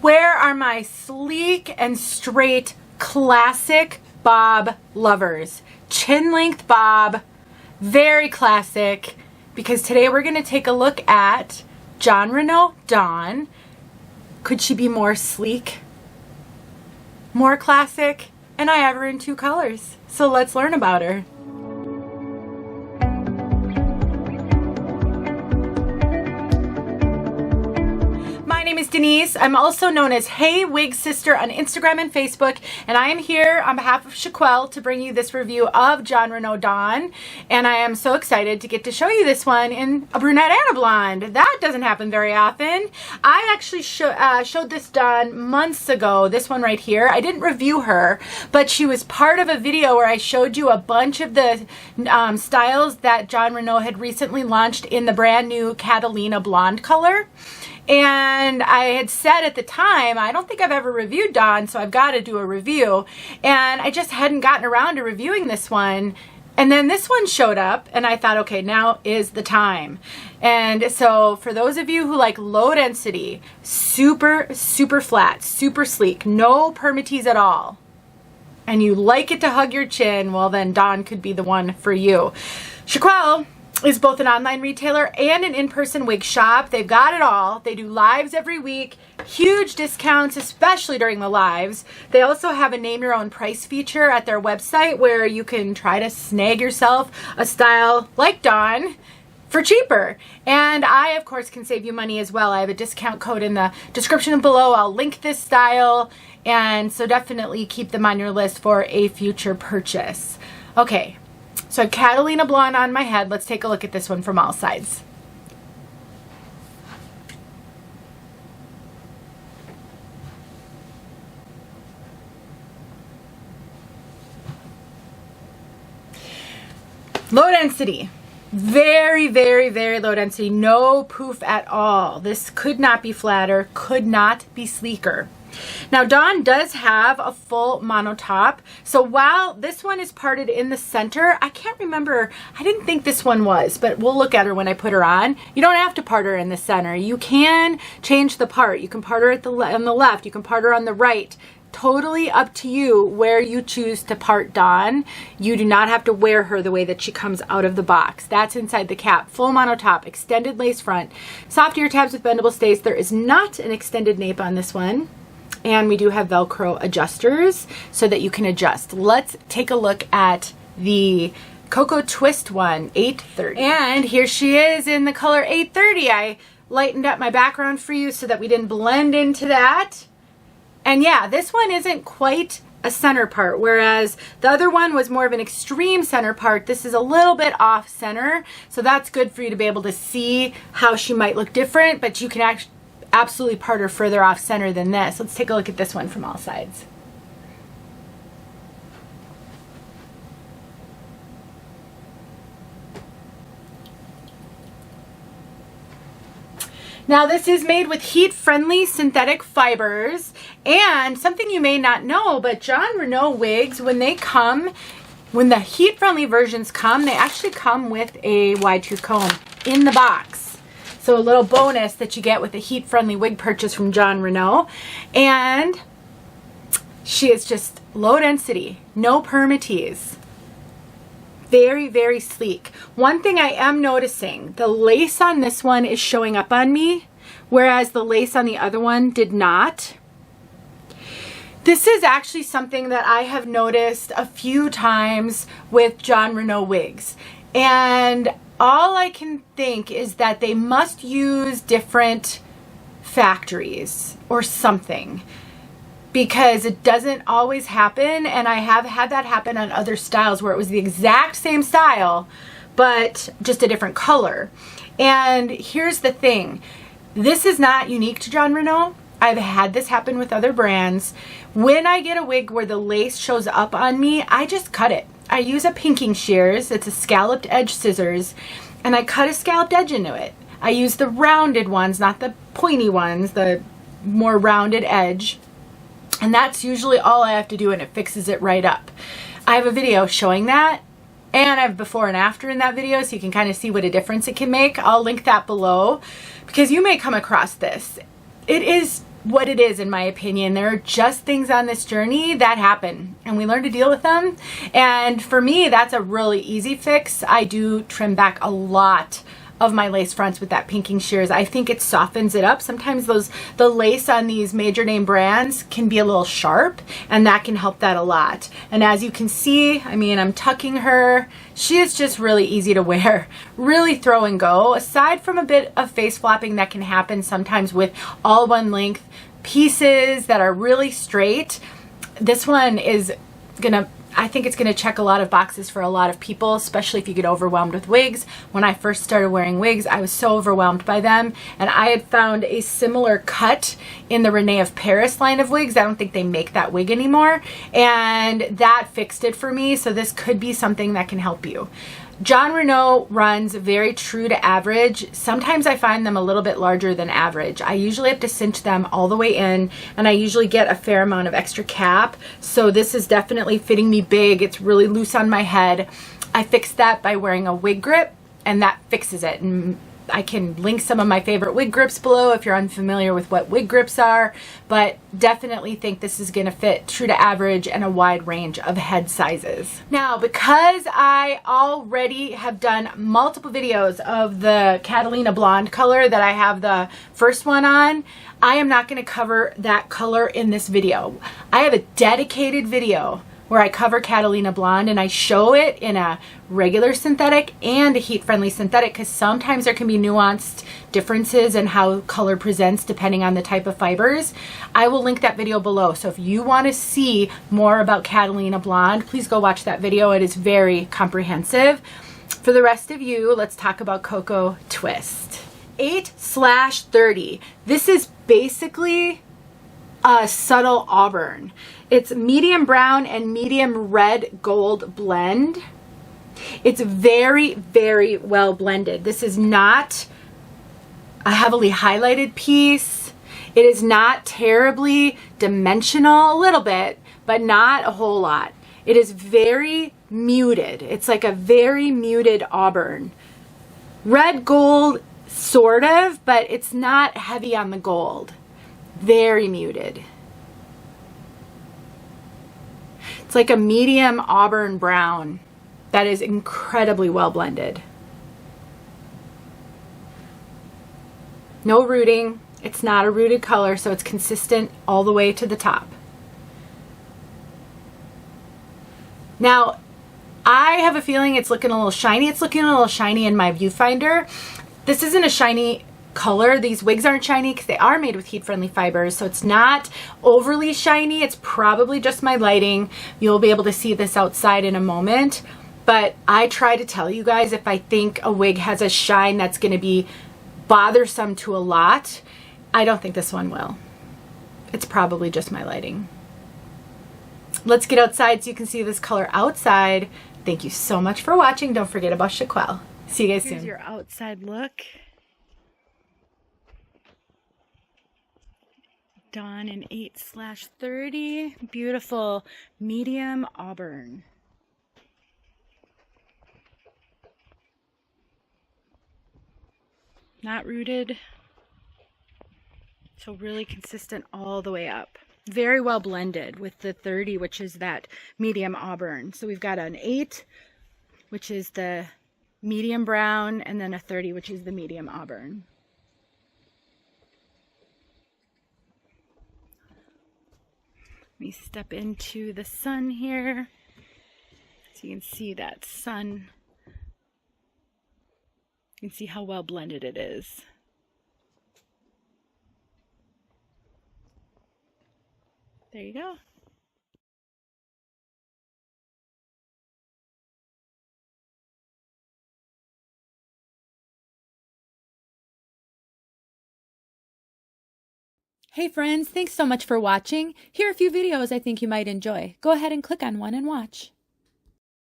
Where are my sleek and straight classic bob lovers? Chin length bob, very classic, because today we're going to take a look at Jon Renau Dawn. Could she be more sleek, more classic? And I have her in 2 colors. So let's learn about her. My name is Denise. I'm also known as heywigsister on Instagram and Facebook, and I am here on behalf of 𝖺EEARkiR𝖺teЛ to bring you this review of Jon Renau Dawn, and I am so excited to get to show you this one in a brunette and a blonde. That doesn't happen very often. I actually showed this Dawn months ago, this one right here. I didn't review her, but she was part of a video where I showed you a bunch of the styles that Jon Renau had recently launched in the brand new Catalina Blonde color. And I had said at the time, I don't think I've ever reviewed Dawn, so I've got to do a review. And I just hadn't gotten around to reviewing this one. And then this one showed up, and I thought, okay, now is the time. And so for those of you who like low density, super flat, super sleek, no permatease at all, and you like it to hug your chin, well then Dawn could be the one for you. 𝖺EEARkiR𝖺teЛ is both an online retailer and an in-person wig shop. They've got it all. They do lives every week, huge discounts, especially during the lives. They also have a name your own price feature at their website where you can try to snag yourself a style like Dawn for cheaper. And I, of course, can save you money as well. I have a discount code in the description below. I'll link this style, and so definitely keep them on your list for a future purchase. Okay. So I have Catalina Blonde on my head. Let's take a look at this one from all sides. Low density. Very low density. No poof at all. This could not be flatter, could not be sleeker. Now Dawn does have a full mono top, so while this one is parted in the center, I can't remember, I didn't think this one was, but we'll look at her when I put her on. You don't have to part her in the center. You can change the part. You can part her at on the left, you can part her on the right. Totally up to you where you choose to part Dawn. You do not have to wear her the way that she comes out of the box. That's inside the cap. Full mono top, extended lace front, soft ear tabs with bendable stays. There is not an extended nape on this one. And we do have Velcro adjusters so that you can adjust. Let's take a look at the Cocoa Twist one, 830. And here she is in the color 830. I lightened up my background for you so that we didn't blend into that. And yeah, this one isn't quite a center part, whereas the other one was more of an extreme center part. This is a little bit off center, so that's good for you to be able to see how she might look different, but you can absolutely part her further off center than this. Let's take a look at this one from all sides. Now this is made with heat-friendly synthetic fibers, and something you may not know, but Jon Renau wigs, when the heat-friendly versions come, they actually come with a wide tooth comb in the box. So a little bonus that you get with a heat-friendly wig purchase from Jon Renau. And she is just low density, no permatease. Very sleek. One thing I am noticing, the lace on this one is showing up on me, whereas the lace on the other one did not. This is actually something that I have noticed a few times with Jon Renau wigs. And all I can think is that they must use different factories or something, because it doesn't always happen, and I have had that happen on other styles where it was the exact same style but just a different color. And here's the thing, this is not unique to Jon Renau. I've had this happen with other brands. When I get a wig where the lace shows up on me, I just cut it. I use a pinking shears, it's a scalloped edge scissors, and I cut a scalloped edge into it. I use the rounded ones, not the pointy ones, the more rounded edge. And that's usually all I have to do, and it fixes it right up. I have a video showing that, and I have before and after in that video, so you can kind of see what a difference it can make. I'll link that below, because you may come across this. It is what it is, in my opinion. There are just things on this journey that happen, and we learn to deal with them. And for me, that's a really easy fix. I do trim back a lot of my lace fronts with that pinking shears. I think it softens it up. Sometimes the lace on these major name brands can be a little sharp, and that can help that a lot. And as you can see, I mean, I'm tucking her. She is just really easy to wear, really throw and go. Aside from a bit of face flopping that can happen sometimes with all one length pieces that are really straight, this one is gonna, I think it's going to check a lot of boxes for a lot of people, especially if you get overwhelmed with wigs. When I first started wearing wigs, I was so overwhelmed by them, and I had found a similar cut in the Renau of Paris line of wigs. I don't think they make that wig anymore, and that fixed it for me. So this could be something that can help you. Jon Renau runs very true to average. Sometimes I find them a little bit larger than average. I usually have to cinch them all the way in, and I usually get a fair amount of extra cap. So this is definitely fitting me big. It's really loose on my head. I fixed that by wearing a wig grip, and that fixes it. And I can link some of my favorite wig grips below if you're unfamiliar with what wig grips are, but definitely think this is going to fit true to average and a wide range of head sizes. Now, because I already have done multiple videos of the Catalina Blonde color that I have the first one on, I am not going to cover that color in this video. I have a dedicated video where I cover Catalina Blonde, and I show it in a regular synthetic and a heat-friendly synthetic, because sometimes there can be nuanced differences in how color presents depending on the type of fibers. I will link that video below. So if you want to see more about Catalina Blonde, please go watch that video. It is very comprehensive. For the rest of you, let's talk about Cocoa Twist. 8/30. This is basically a subtle auburn. It's medium brown and medium red gold blend. It's very, very well blended. This is not a heavily highlighted piece. It is not terribly dimensional, a little bit, but not a whole lot. It is very muted. It's like a very muted auburn. Red gold, sort of, but it's not heavy on the gold. Very muted. It's like a medium auburn brown that is incredibly well blended. No rooting. It's not a rooted color, so it's consistent all the way to the top. Now, I have a feeling it's looking a little shiny. It's looking a little shiny in my viewfinder. This isn't a shiny color. These wigs aren't shiny because they are made with heat-friendly fibers, so it's not overly shiny. It's probably just my lighting. You'll be able to see this outside in a moment, but I try to tell you guys if I think a wig has a shine that's going to be bothersome to a lot. I don't think this one will. It's probably just my lighting. Let's get outside so you can see this color outside. Thank you so much for watching. Don't forget about ዄki𝗂. See you guys soon. Here's your outside look. Done in 8/30. Beautiful medium auburn. Not rooted. So really consistent all the way up. Very well blended with the 30, which is that medium auburn. So we've got an 8, which is the medium brown, and then a 30, which is the medium auburn. Let me step into the sun here so you can see that sun. You can see how well blended it is. There you go. Hey friends, thanks so much for watching. Here are a few videos I think you might enjoy. Go ahead and click on one and watch.